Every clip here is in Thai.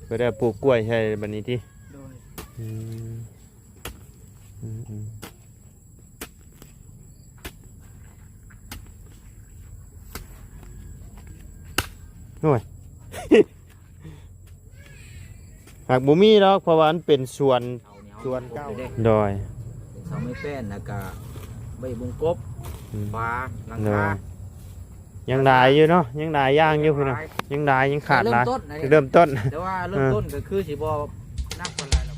ก็ได้ปลูกกล้วยใช่บัดนี้ที่โดยอืมอืมอืมโอ้ย หากบ่มีดอกเพราะว่ามันเป็นสวน เอาเหนียว ส่วนเก้า เด้ ดอย เสาไม้แป้นแล้วก็ใบบุงกบ อืม ฟ้าหลัง ดอ คาย ยังได้อยู่เนาะยังได้ย่างอยู่พี่น้องยังได้ยังขาดหลาย เริ่มต้นนะ เริ่มต้น แต่ว่าเริ่มต้นก็คือสิบ่นักคนไรแล้ว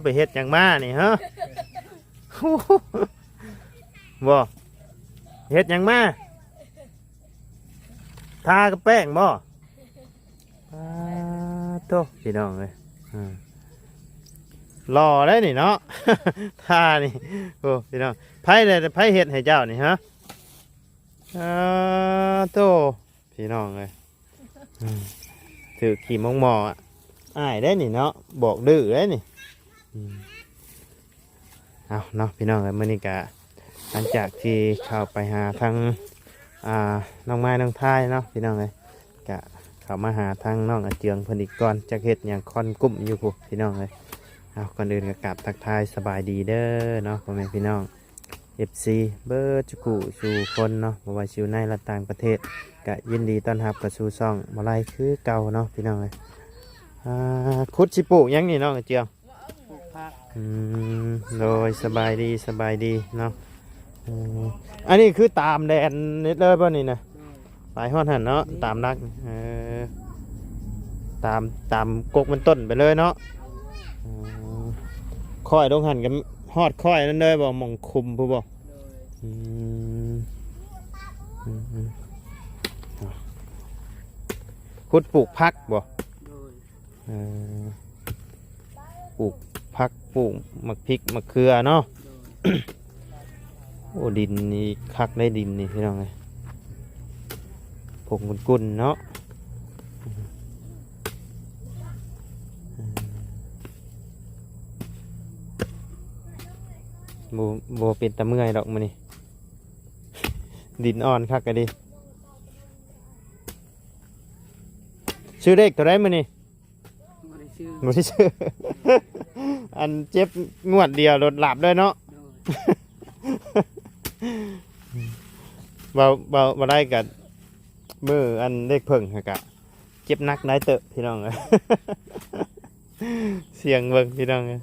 ไปเฮ็ดหยังมานี่ฮะ บ่เฮ็ดหยังมาทากับแป้งบ่โตพี่น้องเอ้ยรอได้นี่เนาะ ทานี่โอ้พี่น้องไผเลยไผเฮ็ดให้เจ้านี่ฮะโตพี่น้องเอ้ยถือขี่มองหมออ่ะอ้ายได้นี่เนาะบอกดื้อได้นี่เอาเนาะพี่น้องเอ้ยมื้อนี้กะหลังจากที่เข้าไปหาทางน้องไม้น้องทายเนาะพี่น้องเอ้ยกะเข้ามาหาทางน้องอาเจืองเพิ่นอีกก่อนจักเฮ็ดหยังค่อนกุ้มอยู่พุพี่น้องเอ้ยเอาก่อนอื่นก็กราบทักทายสบายดีเด้อเนาะพ่อแม่พี่น้อง FC เบิร์ดจุกุสู่คนเนาะบ่ว่าอยู่ในและต่างประเทศก็ยินดีต้อนรับกับสู่ซ่องมาไล่คือเก่าเนาะพี่น้องเอ้ยคุดสิปลูกหยังนี่น้องอาเจือง ปลูกผัก โดยสบายดีสบายดีเนาะอันนี้คือตามแดนนิดเลยป่ะนี่นะไปฮอดหันเนาะตามนักตามกกมันต้นไปเลยเนาะค่อยลงหันกันฮอดค่อยนั่นเลยบ่มองคุมผู้บ่คุดปลูกพักบ่ปลูกพักปลูกมะพริกมะเขือเนาะ โอ้ดินนี่คักได้ดินนี่พี่น้องไงผงกุนๆเนาะโบเป็นตะเมื่อยดอกมันนี่ ดินอ่อนคักกันดิชื่อเลขตัวไรมันนี่ บ่ได้ชื่อ บ่ได้ชื่อ อันเจ็บงวดเดียวรถหลับด้วยเนาะ เบาได้กับมืออันเล็กเพิ่งกะเจ็บนักได้เตอะพี่น้องเลย เสียงเบิ่งพี่น้องเลย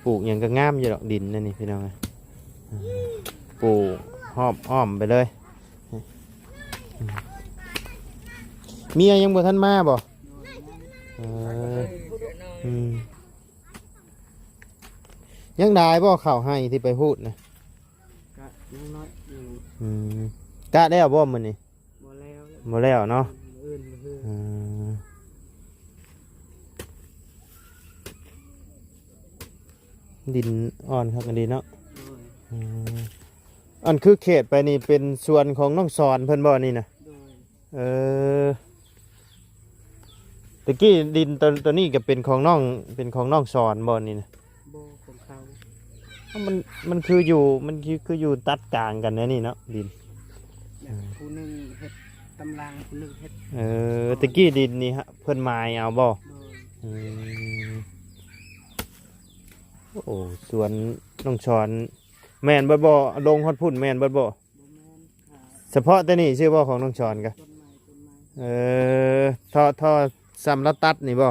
ปลูกยังก็งามอยู่ดอกดินนั่นนี่พี่น้องเลยปลูกอ้อมไปเลยเมียยังบ่ทันมาบ่ยังได้บ่เข้าให้ที่ไปพูดนะ ก็ยังน้อยอยู่ กะได้บ่มื้อนี้ บ่แล้ว บ่แล้วเนาะ อื่นบ่คือดินอ่อนครับอันนี้เนาะอันคือเขตไปนี่เป็นส่วนของน้องสอนเพิ่นบ่นี่นะตะกี้ดินตัวนี้ก็เป็นของน้องสอนบ่นี่นะ บ่ของเขา มันคืออยู่ตัดกลางกันนะนี่เนาะดิน ผู้หนึงเฮ็ดตำรางผู้หนึงเฮ็ด ตะกี้ดินนี่ฮะเพิ่นไม้เอาบ่ โดย โอ้ส่วนน้องสอนแม่นเบิดบ่ลงฮอดพุ่นแม่นเบิดบ่ บ่แม่นเฉพาะแต่นี่ชื่อบ่ของน้องสอนกะ ต้นไม้ท่อซ้ำแล้วตัดนี่บ่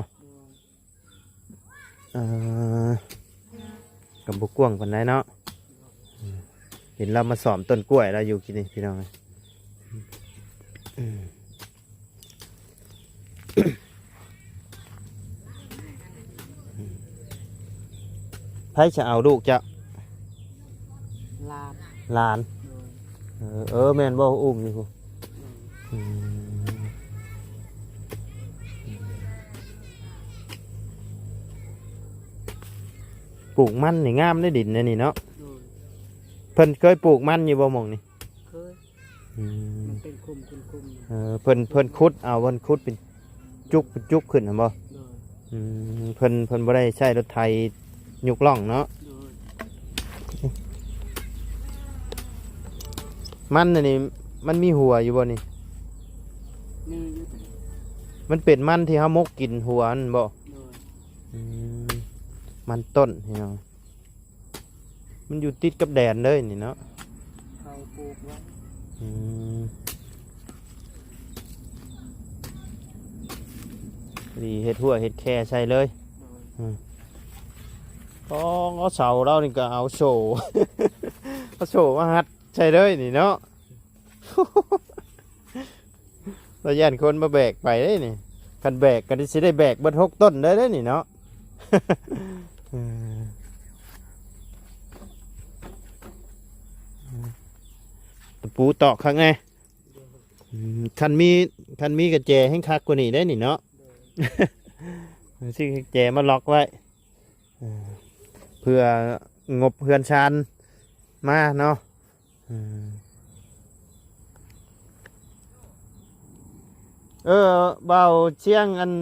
กับบุกกวางปานใดเนาะเห็นเรามาสอมต้นกล้วยเราอยู่กินนี่พี่น้องไผจะเอาลูกจะ ลาบ หลาน โดย แม่นบ่อุ้มอยู่พูปลูกมันนี่งามได้ดินนะนี่เนาะ โดย พิ่นเคยปลูกมันอยู่บ่หม่องนี่ เคย อืม มันเป็นคุม เพิ่นขุดเอาเพิ่นขุดเป็นจุกขึ้นหั่นบ่ โดย อืมเพิ่นบ่ได้ใช้รถไถยุกล่องเนาะ โดย มันอันนี่มันมีหัวอยู่บ่นี่ นี่อยู่แต่ มันเป็นมันที่เฮามกกินหัวมันบ่ โดย อืมมันต้นพี่น้องมันอยู่ติดกับแดนเลยนี่เนาะ เขาปลูกไว้ อืมดีเฮ็ดหัวเฮ็ดแค่ใส่เลย โดย ก็เอาเสาเรานี่ก็เอาโซ่ เอาโซ่มาหัดใส่เลยนี่เนาะ เราย่านคนมาแบกไปได้นี่คันแบกก็สิได้แบกเบิด6ต้นได้นี่เนาะ ตะปูตอกข้างไงคันมีกระแจให้คักกว่านี้ได้นี่เนาะ ซื้อกระแจมาล็อกไว้เพื่องบเพื่อนชานมาเนาะเบาเชียงอัน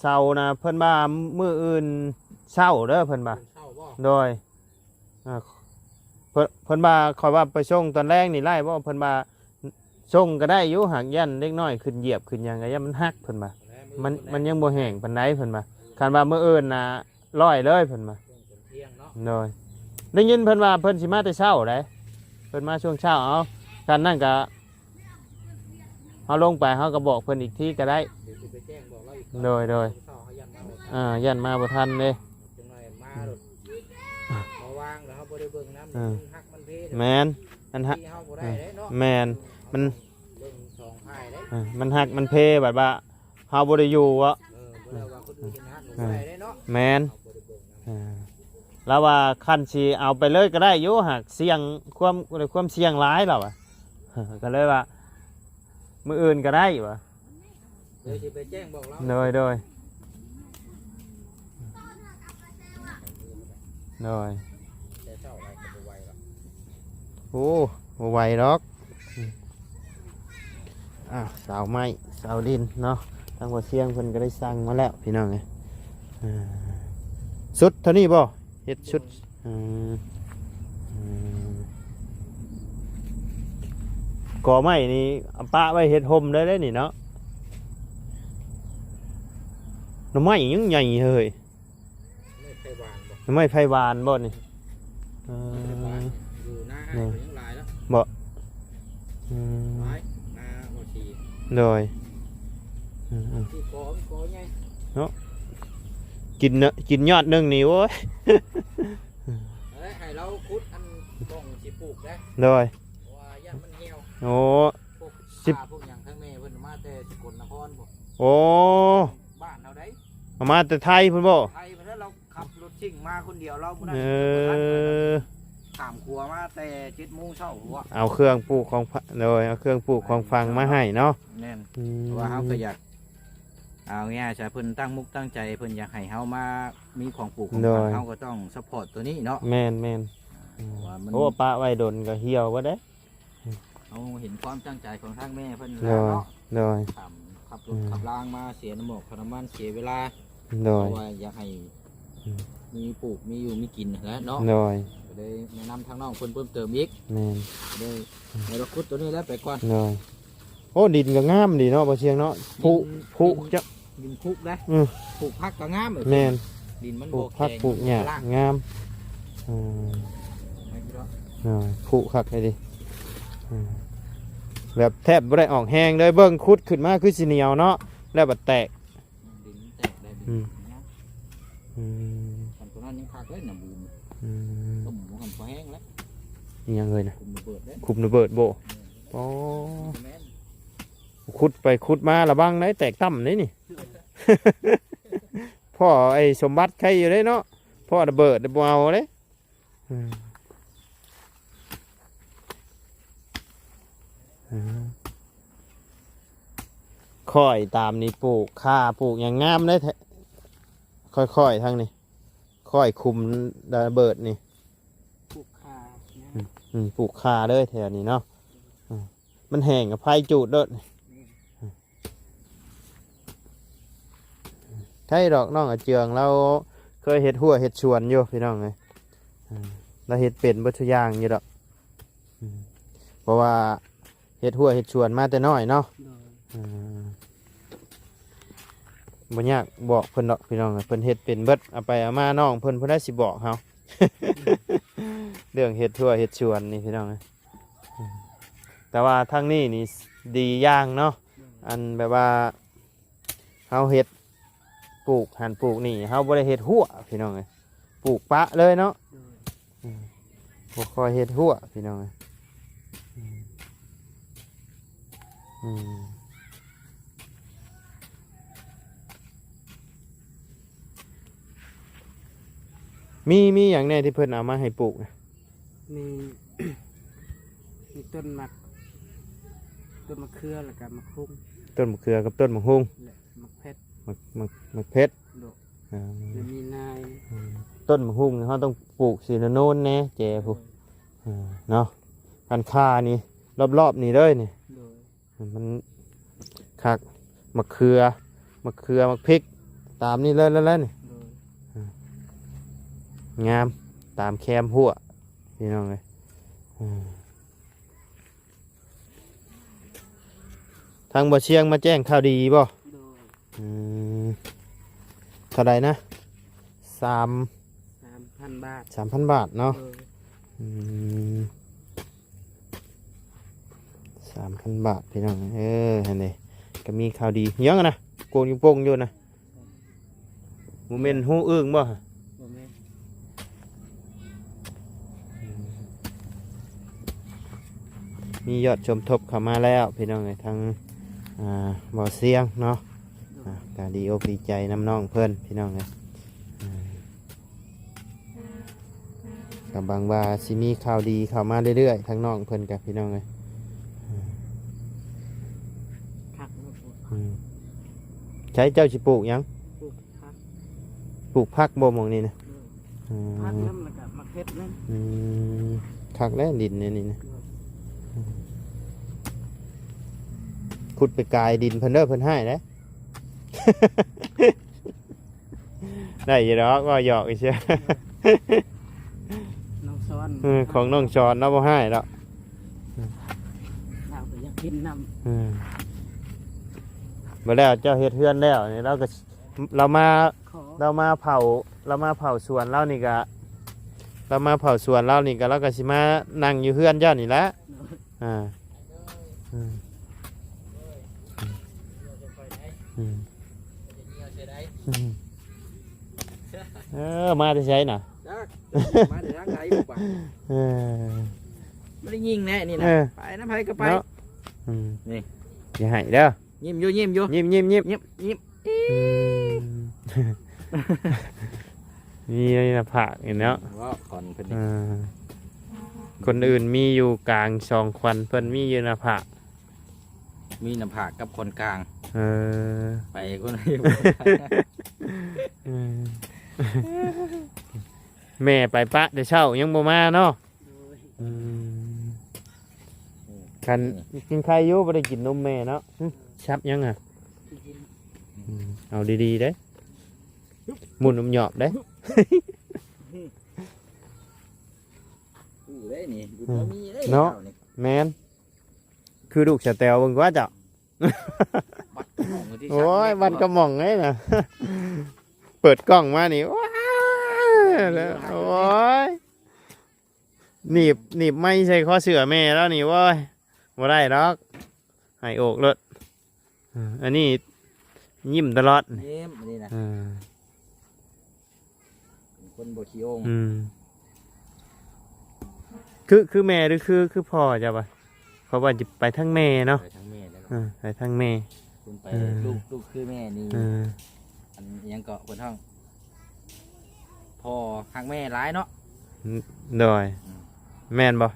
เสานะเพิ่นบ่ามืออื่นเศร้าเด้อเพิ่นบ่า เช่าบ่ โดยเพิ่นบ่าคอยว่าไปส่งตอนแรกนี่ไล่บ่เพิ่นบ่าส่งก็ได้อยู่หากยันเล็กน้อยขึ้นเหยียบขึ้นหยังก็ยันมันหักเพิ่นบ่ามันยังบ่แห้งปานใดเพิ่นบ่าคันว่ามื้ออื่นน่ะร้อยเลยเพิ่นบ่า เที่ยงเนาะ โดยได้ยินเพิ่นว่าเพิ่นสิมาแต่เช้าได้เพิ่นมาช่วงเช้าเอากันนั่นก็เฮาลงไปเฮาก็บอกเพิ่นอีกทีก็ได้ เดี๋ยวสิไปแจ้งบอกเราอีก โดย เช้าเขายันมาหมด ยันมาบ่ทันเด้ จังหน่อยมาโดดมาวางแล้วเขาบ่ได้เบิ่งน้ำมันหักมันเพ แมนมันหัก ที่เฮาบ่ได้เด้เนาะ แมนมัน เบิ่งสองฝ่ายเด้ มันหักมันเพแบบว่าเฮาบ่ได้อยู่วะ บ่ได้ว่าคนอื่นเห็นหักบ่ได้เด้เนาะ แมน เฮาบ่ได้เบิ่งน้ำ แล้วว่าคันสิเอาไปเลยก็ได้อยู่หากเสี่ยงความเสี่ยงร้ายแล้วอะก็เลยว่ามื้ออื่นก็ได้วะ เดี๋ยวสิไปแจ้งบอกเรา โดยโดยโดย แต่เช้าอะไรก็บ่ไหวหรอก โอ้บ่ไหวหรอกสาวไม้สาวดินเนาะทางบ่เชียงเพิ่นก็ได้สั่งมาแล้วพี่น้องเอ้ยสุดเท่านี้บ่เฮ็ดชุดก่อไม้นี่เอาปะไว้เฮ็ดห่มได้เลยนี่เนาะหน่อไม้ยังใหญ่เฮ้ย ไม่ไผหวานบ่ หน่อไม้ไผหวานบ่นี่ อยู่หน้าอ้ายก็ยังหลายแล้ว อืม หลายหน้าบ่ชี โดย ที่กอใหญ่ กินยอดหนึงนี่โว้ย เอ้ยให้เราขุดอันบ้องสิปลูกได้ โดย เพราะว่าย่านมันเหี่ยว โอ้ พวก สิบ ปลาพวกหยังทั้งแม่เพิ่นมาแต่สกลนครบ่ โอ้ บ้านเราได้ เอามาแต่ไทยพุ่นบ่ ไทยเพิ่นแล้วเราขับรถชิ่งมาคนเดียวเราบ่ได้ เอ บ่ทันเพิ่น อ ตามครัวมาแต่7:00 นเช้าหัว เอาเครื่องปลูกของโดยเอาเครื่องปลูกของฟังมาให้เนาะ แน่น อืม เพราะว่าเฮาก็อยากเอาง่ายๆใช่เพิ่นตั้งมุกตั้งใจเพิ่นอยากให้เฮามามีของปลูกของฝังเฮาก็ต้องซัพพอร์ตตัวนี้เนาะ แม่นว่ามัน โอ้ปลาไว้ดนก็เหี่ยวก็ได้ เฮาเห็นความตั้งใจของทางแม่เพิ่น โด แล้ว ย เนาะ โดย ขับรถขับรางมาเสียน้ำหมอกน้ำมันเสียเวลา โด เพ ย ราะว่าอยากให้มีปลูกมีอยู่มีกินแล้วเนาะ โดย ก็เลยแนะนำทางน้องเพิ่นเพิ่มเติมอีก แม่น ก็เลยให้เราขุดตัวนี้แล้วไปก่อน โดยโอ้ดินก็งามดีเนาะบ่เชียงเนาะผุจะ ดินคุกได้ อืม ปลูกผักก็งามเลย แม่น ดินมัน ปลู บ่ กผัก แข็ง ปลูกหญ้า ล่าง งามอืม ไม่คิดว่า ผุคักเลยดิแบบแทบบ่ได้ออกแห้งเลยเบิ่งคุดขึ้นมาคือสิเหนียวเนาะแล้วบัดแตก ดินแตกได้ดิ อืม นะ อืม ตอนตัวนั้นยังคักเลยน้ำบูม อืม ต้มหมูหันพอแห้งแล้ว อิหยังเลยนะ คุมระเบิดเด้ คุมระเบิดโบอ๋อ แม่น ขุดไปขุดมาระบังไหนแตกต่ำนี่นี่ พ่อไอ้สมบัติใครอยู่ได้เนาะพ่อระเบิดระเบาเลยค่อยตามนี่ปลูกข้าปลูกอย่างงามเลยค่อยๆทางนี้ค่อยคุมระเบิดนี่ ปลูกขา ปลูกคาเลยแถวนี้เนาะมันแห้งกับไผ่จูดเด้อใช่ดอกน้องอาเจืองเราเคยเห็ดหัวเห็ดชวนอยู่พี่น้องไงเราเห็ดเป็นบัตรยางอยู่ดอกเพราะว่าเห็ดหัวเห็ดชวนมาแต่น้อยเนาะบ่ยากบอกเพิ่นดอกพี่น้องเพิ่นเห็ดเป็นเบิดเอาไปเอามาน้องเพิ่นได้สิบอกเฮา เรื่องเห็ดหัวเห็ดชวนนี่พี่น้องแต่ว่าทางนี้นี่ดีอย่างเนาะอันแบบว่าเฮาเห็ดปลูกหันปลูกนี่เฮาบ่ได้เห็ดหัวพี่น้องปลูกปะเลยเนาะบ่ค่อยเห็ดหัวพี่น้องมีอย่างแน่ที่เพิ่นเอามาให้ปลูกมี มีต้นมะเขือแล้วก็มะคุ้ง ต้นมะเขือกับต้นมะฮุ่ง และมะเพชร มะเพชร ดอกแล้วมีนาย ต้นมะฮุ่งเขาต้องปลูกสีโน่นแน่แจผู้เนาะพันค่านี่รอบๆนี่เลยนี่ โดย มันคักมะเขือมะพริกตามนี่เลยแล้วนี่ โดย งามตามแคมหัวพี่น้องเลยทางบ่เชียงมาแจ้งข่าวดีบ่ โดย เท่าไรนะ3,000 บาท 3,000 บาทเนาะ โดย 3,000 บาทพี่น้องเห็นไหมก็มีข่าวดียังนะโกงอยู่โป่งอยู่นะโมเมนต์หูอึ้งบ่ บ่แม่น มียอดชมทบเข้ามาแล้วพี่น้องทางบ่อเสียงเนาะก็ดีอกดีใจน้ำน้องเพื่อนพี่น้องกับบางว่าสิมีข่าวดีเข้ามาเรื่อยๆทางน้องเพื่อนกับพี่น้องเลย คักบ่ปลูก ใช้เจ้าสิปลูกหยัง ปลูกคัก ปลูกพักบ่หมองนี่นะ พักน้ำแล้วก็มะเพชรนั่น คักแล้วดินเนี่ยนี่นะขุดไปกายดินเพิ่นเด้อเพิ่นให้นะ ได้อยี่ดอกก็หยอกอีเชีย น้องซ้อน ของน้องชอนเนาะบ่ให้ดอก เราก็อยากกินน้ำ มาแล้วเจ้าเฮ็ดเฮือนแล้วนี่เรามา ขอ เรามาเผาสวนเรานี่ก็เราก็สิมานั่งอยู่เฮือนเจ้านี่แหละมาจะใช้น่ะ มาเดี๋ยวร่างกายบ่ เออ ไม่ได้ยิงแน่นี่นะไปน้ำไผก็ไป เนาะ นี่ อย่าให้เด้อ ยิ้มอยู่ยิ้มอยู่ ยิ้ม ยิ้ม มีหน้าผากเห็นแล้ว ว่าคอนเพิ่น คนอื่นมีอยู่กลางสองควันเพิ่นมีอยู่หน้าผาก มีน้ำผากกับคนกลาง เออ ไปคนนี้ แม่ไปปะเดี๋ยวเช้ายังบ่มาเนาะคันกินไข่อยู่บ่ได้กินนมแม่เนาะชับยังอ่ะเอาดีๆเด้หมุนนมหยอบเด้ ได้นี่มีได้ เนาะแมนคือลูกสะแตวเบิ่งว่าเจ้าโอ้ยบันกระหม่องไงน่ะ เปิดกล้องมานี่ว้าวโอ้ยหนีบไม่ใช่ข้อเสือแม่แล้วนี่ว้ยบ่ได้ดอกให้โอกเลยอันนี้ยิ้มตลอด ยิ้มนี่นะคนบ่ขี้โอ่ง คือแม่หรือคือพ่อจ้ะปะเพราะว่าจะไปทั้งแม่เนาะ ไปทั้งแม่แล้ว ไปทั้งแม่ คุณไปลูกคือแม่นี่อันยังเกาะคนห้องพ่อหักแม่ร้ายเนาะ โดยแม่นบ่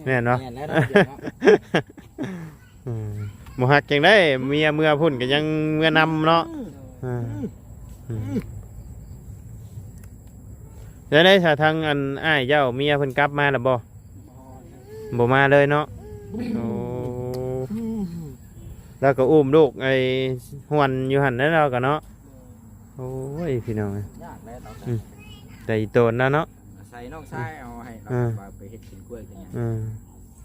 แม่นเนาะ แม่นแล้วเนาะเดี๋ยวเนาะ หมูหักจังได้เมียเมื่อพุ่นก็ยังเมื่อนำเนาะ แล้วได้สาทางอันอ้ายเจ้าเมียเพิ่นกลับมาแล้วบ่บ่มาเลยเนาะโอ้แล้วก็อุ้มลูกไอ้หวนอยู่หั่นนั่นแล้วก็เนาะโอ้ยพี่น้อง ยากแล้วเรา แต่อีโตนนะเนาะ ใส่น้องชายเอาให้เราไปเฮ็ดกินกล้วยกันเนี่ย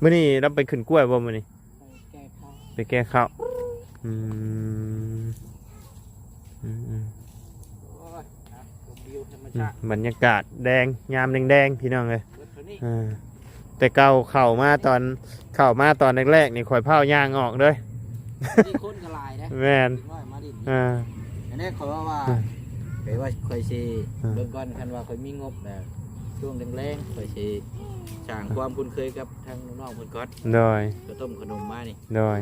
มื้อนี้เราไปขึ้นกล้วยบ่มื้อนี้ ไปแก้ข้าว ไปแก้ข้าวอืมอืมอืม โอ้ยนะชมวิวธรรมชาติ บรรยากาศแดงยามแดงๆพี่น้องเลย เบิดเท่านี้ แต่เข้ามาตอนแรกๆนี่ข่อยเผาย่างออกเลย นี่คนกระลายนะ แม่น น้อยมาดิน อ่า อันนี้เขาว่าไปว่าค่อยสิเบิ่งก่อนคันว่าค่อยมีงบแล้วช่วงแรงๆค่อยสิสร้างความคุ้นเคยกับทางน้องๆเพิ่นก่อน โดย ก็ต้มขนมมานี่ โดย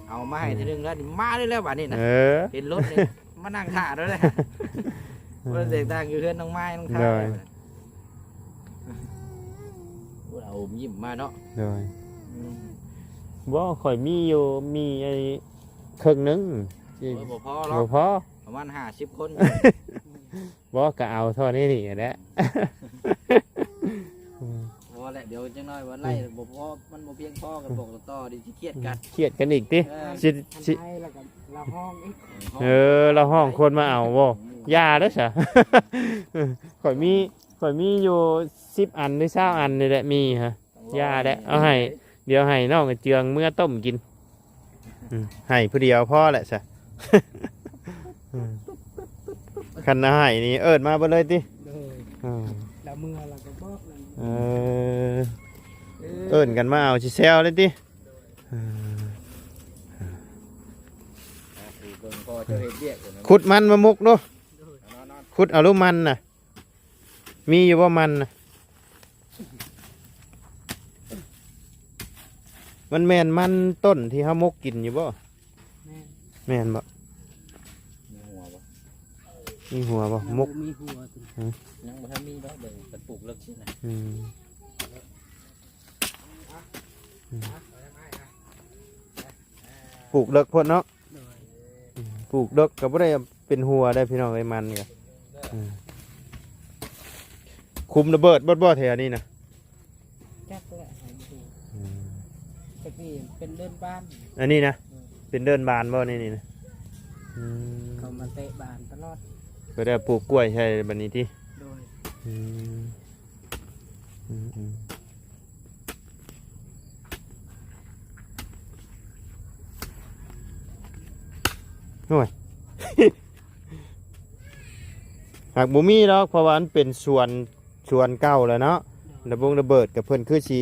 เอามาให้ทีนึงแล้วนี่มาได้แล้วบัดนี้นะ เออ เห็นรถนี่มานั่งท่าด้วยนะว่าเสียงดังอยู่เพื่อนน้องไม้น้องท่า ได้ พูดเอายิ้มมาเนาะ โดยบ่ข่อยมีอยู่มีไอ้ครึ่งหนึง โอ้ยบ่พอหรอ บ่ ก พอ ประมาณ50 คน บ่ก็เอาเท่านี้นี่แหละ พอแหละเดี๋ยวจังน้อยวันไล่บ่พอมันบ่เพียงพอกันบอกต่อดิสิเครียดกัน เครียดกันอีกติ เออ สิ ทัน สิ ไทยแล้วก็ละห้องอีก เราห้องคนมาเอาบ่ยาเด้อซะ ข่อยมีอยู่10อันหรือ20อันนี่แหละมีฮะ ย่าแหละเอาให้ เดี๋ยวให้น้องกับเจืองเมื่อต้มกินให้ผู้เดียวพ่อแหละซะ คันให้นี่เอิ้นมาเบ่เลยติ เลย อ่า แล้วมือเราก็บอกนั่น เออเอิ้นกันมาเอาสิแซวเลยติอ่า เบิ่งพอเจะเฮ็ดเวียกอยู่นะ ขุดมันมามุกเนาะ นอน ขุดเอาลูกมันน่ะ มีอยู่บ่มันน่ะมันแม่นมันต้นที่เฮามกกินอยู่บ่ แม่ แม่นบ่ ๆมีหัวบ่ มีหัวบ่มก มีหัวติ ยังบ่ทันมีเนาะเบิ่งกันปลูกเลิกสินะ อืมปลูกเลิกพดเนาะ เลย ปลูกเลิกก็บ่ได้เป็นหัวได้พี่น้องไอ้มันก็คุมระเบิดบ่แถวนี้นะ จักแหละให้ดูตะกี้เป็นเดินบ้าน อันนี้นะเป็นเดินบานบ่นี่นะอืม เขามาเตะบานตลอด ก็ได้ปลูกกล้วยใช่บัดนี้ที่ โดย อืมอืมอืมโอ้ย หากบ่มีดอกเพราะว่ามันเป็นสวนเก่าแล้วเนาะระเบิดกับเพิ่นคือสิ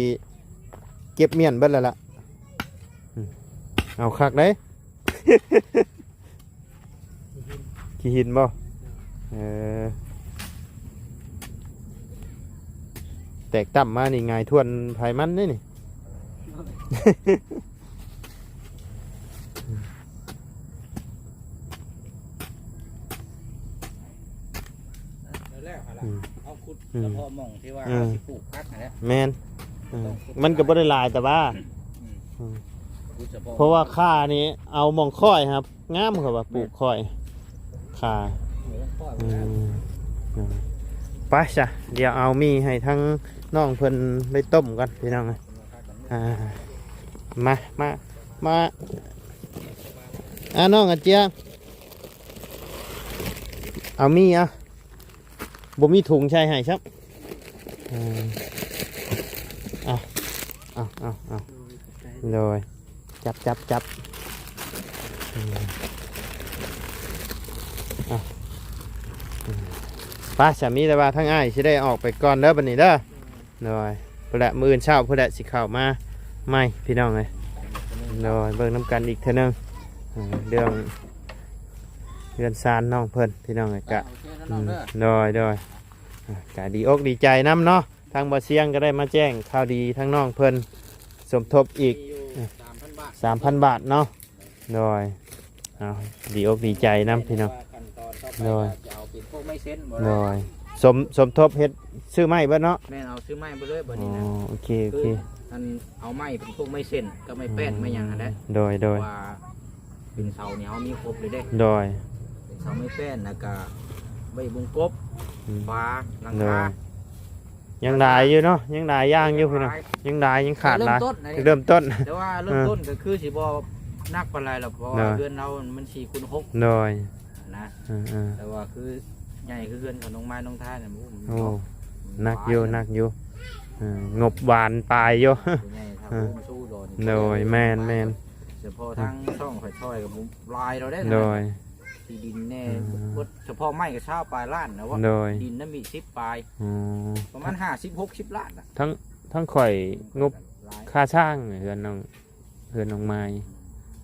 เก็บเมียนเบิดแล้วล่ะเอาคักได้ ขี้หินบ่เออแตกต่ำมานี่ไงายทวนไผมันนี่นี่ แล้วหั่นล่ะ อืม เอาขุด อืม แล้วพอหม่องที่ว่า อืม สิปลูกพักนั่นแหละ แมนมันก็บ่ได้หลายแต่ว่า ขุดเฉพาะ เพราะว่าค่านี้เอาหมองค่อยครับงามครับว่าปลูกค่อยค่า พ่อ อืมไปจ้ะเดี๋ยวเอามีให้ทั้งน้องเพิ่นได้ต้มกันพี่น้องอ่ามาน้องอาเจียงเอามีบ่มีถุงใช่ให้ครับเอา โดยใจ เลยจับป้าสามีแต่ว่าทั้งอ้ายสิได้ออกไปก่อนเด้อบัดนี้เด้อเลยเพื่อมื้ออื่นเช้าเพื่อสิเข้ามาใหม่พี่น้องเลยเลยเบิ่งน้ำกันอีกเท่านึงเรื่องซานน้องเพิ่นพี่น้องเลยกะ โอเคแล้วน้องเด้อ โดยกะดีอกดีใจน้ำเนาะทางบ่เสียงก็ได้มาแจ้งข่าวดีทั้งน้องเพิ่นสมทบอีก มีอยู่3,000 บาท 3,000 บาทเนาะโดยดีอกดีใจน้ำพี่น้อง ขั้นตอนต่อไป โดย จะเอาเป็นพวกไม้เส้นบ่ โด ได้ ยสมทบเฮ็ดซื้อไม้เบิดเนาะ แม่นเอาซื้อไม้ไปเลยบ่ อ๋ นี้ อ นะ โอเค คืออันเอาไม้เป็นพวกไม้เส้นก็ไม้แป้นไม้หยังหั่นแหละ โดย ว่าเป็นเสาเนี่ยเฮามีครบเลยเด้ โดย เป็นเสาไม้แป้นแล้วก็ใบบุงกบ อืม ฟ้าหลัง โด คาย ยังได้อยู่เนาะยังได้ย่างอยู่พี่น้องยังได้ยังขาดหลาย เริ่มต้นนะ เริ่มต้น แต่ว่าเริ่มต้นก็คือสิบ่นักปานไรหรอกเพราะว่าเดือนเรามัน4x6 โดย นะ อ่า แต่ว่าคือใหญ่คือเดือนของน้องไม้น้องท่าเนี่ยมัน ๆโอ้นักอยู่นักอยู่งบหวานปลายอยู่ ใหญ่ครับผมสู้โดน โดยแม่น เฉพาะทั้งช่องข่อยช่อยกับผมลายเราได้ โดย ที่ดินแน่เฉพาะไม้กับชาวปลายล้านนะว่า โดย ดินนั้นมี10ปลาย อ๋อ ประมาณ50-60ล้านอ่ะ ทั้งข่อยงบค่าช่างเฮือนน้องไม้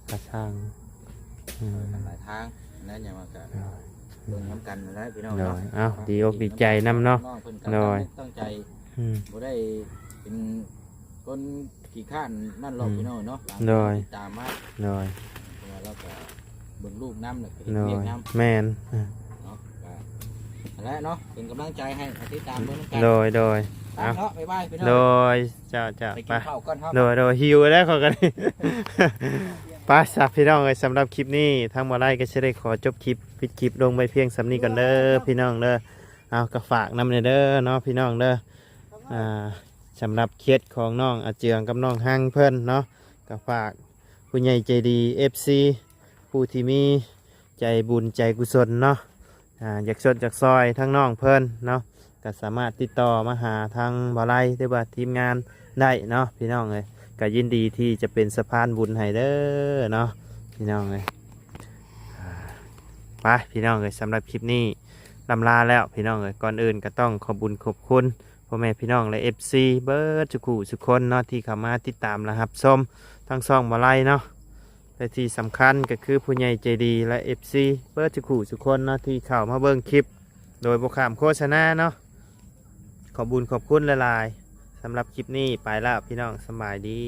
ค่าช่าง หลายทางนั่นอย่างว่ากันเบิ่งน้ำกันนะพี่น้อง โด เนาะ ยเอ้าดีอกดีใจนำเนาะ โดย ตั้งใจ อืม บ่ได้เป็นคนขี้ข้านนั่นหรอกพี่น้องเนาะ โดย ตามมา โดย เพราะว่าเราก็เบิ่งลูกน้ำแล้วก็ โด เรีย ย กน้ำ แม่น เนาะก็นั่นแหละเนาะเป็นกำลังใจให้ติดตามเบิ่งกัน โดย ตามเนาะบ๊ายบายพี่น้อง โดยเจ้า ไป ไป กินข้าวก่อนครับ โดยหิวแล้วขอกัน ไป้าสับพี่น้องเลยสำหรับคลิปนี้ทั้งหมดไล่ก็จะได้ขอจบคลิปปิดคลิปลงไปเพียงสำนี้ก่อนเด้อพี่น้องเด้อเอาก็ฝากนำเด้อเนาะพี่น้องเด้อสำหรับเคสของน้องอาเจืองกับน้องฮังเพิ่นเนาะก็ฝากผู้ใหญ่ใจดี FC ผู้ที่มีใจบุญใจกุศลเนาะอยากสดจากซอยทั้งน้องเพิ่นเนาะก็สามารถติดต่อมาหาทางบ่อไล่หรือว่าทีมงานได้เนาะพี่น้องเลยก็ยินดีที่จะเป็นสะพานบุญให้เด้อเนาะพี่น้องเลยไปพี่น้องเลยสำหรับคลิปนี้ลำลาแล้วพี่น้องเลยก่อนอื่นก็ต้องขอบุญขอบคุณพ่อแม่พี่น้องและ FC เบิร์ดจุกุสุกคนเนาะที่เข้ามาติดตามและรับชมทั้งซ่องบ่อไล่เนาะและที่สำคัญก็คือผู้ใหญ่ใจดีและ FC เบิร์ดจุกุสุกคนเนาะที่เข้ามาเบิ่งคลิปโดยบ่ขามโฆษณาเนาะขอบุญขอบคุณหลายๆสำหรับคลิปนี้ไปแล้วพี่น้องสบายดี